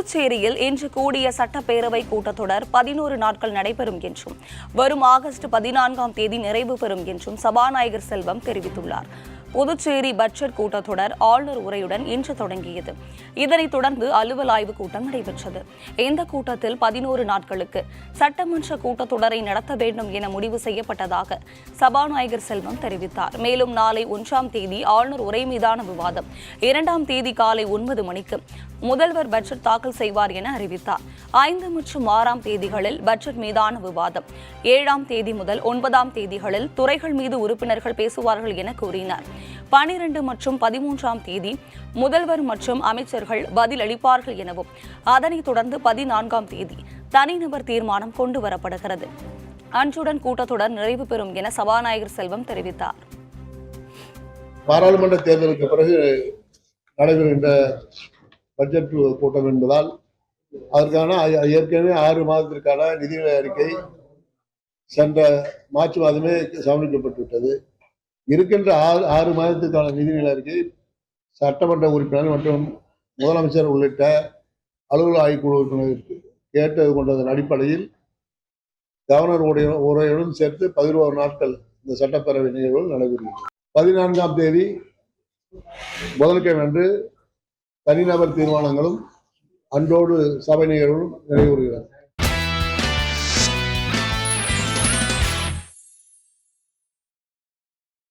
புதுச்சேரியில் இன்று கூடிய சட்டப்பேரவை கூட்டத்தொடர் 11 நாட்கள் நடைபெறும் என்றும் வரும் ஆகஸ்ட் 14ஆம் தேதி நிறைவு பெறும் என்றும் சபாநாயகர் செல்வம் தெரிவித்துள்ளார். புதுச்சேரி பட்ஜெட் கூட்டத்தொடர் ஆளுநர் உரையுடன் இன்று தொடங்கியது. இதனைத் தொடர்ந்து அலுவல் ஆய்வுக் கூட்டம் நடைபெற்றது. இந்த கூட்டத்தில் 11 நாட்களுக்கு சட்டமன்ற கூட்டத்தொடரை நடத்த வேண்டும் என முடிவு செய்யப்பட்டதாக சபாநாயகர் செல்வம் தெரிவித்தார். மேலும் நாளை 1ஆம் தேதி ஆளுநர் உரை மீதான விவாதம், 2ஆம் தேதி காலை 9 மணிக்கு முதல்வர் பட்ஜெட் தாக்கல் செய்வார் என அறிவித்தார். 5 மற்றும் 6ஆம் தேதிகளில் பட்ஜெட் மீதான விவாதம், 7ஆம் தேதி முதல் 9ஆம் தேதிகளில் துறைகள் மீது உறுப்பினர்கள் பேசுவார்கள் என கூறினார். 12 மற்றும் 13ஆம் தேதி முதல்வர் மற்றும் அமைச்சர்கள் பதில் அளிப்பார்கள் எனவும் அதனைத் தொடர்ந்து 14ஆம் தேதி தனிநபர் தீர்மானம் கொண்டு வரப்படுகிறது. அன்றுடன் கூட்டத்தொடர் நிறைவு பெறும் என சபாநாயகர் செல்வம் தெரிவித்தார். பாராளுமன்ற தேர்தலுக்கு பிறகு நடைபெறுகின்ற பட்ஜெட் கூட்டம் என்பதால் அதற்கான ஏற்கனவே 6 மாதத்திற்கான நிதிநிலை அறிக்கை சென்ற மார்ச் மாதமே சமர்ப்பிக்கப்பட்டுவிட்டது. இருக்கின்ற 6 மாதத்திற்கான நிதிநிலை அறிக்கை சட்டமன்ற உறுப்பினர் மற்றும் முதலமைச்சர் உள்ளிட்ட அலுவலக ஆய்வுக்குழு உறுப்பினருக்கு கேட்டது கொண்டதன் அடிப்படையில் கவர்னர் உரையுடன் சேர்த்து 11 நாட்கள் இந்த சட்டப்பேரவை நிகழ்வுகள் நடைபெறுகிறது. 14ஆம் தேதி புதன்கிழமை அன்று தனிநபர் தீர்மானங்களும் அன்றோடு சபை நிகழ்வுகளும் நிறைவேறுகிறது.